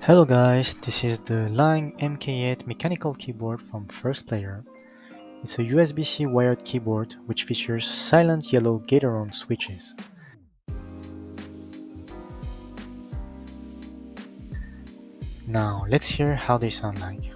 Hello guys, this is the Lang MK8 mechanical keyboard from 1STPLAYER. It's a USB-C wired keyboard which features silent yellow Gateron switches. Now let's hear how they sound like.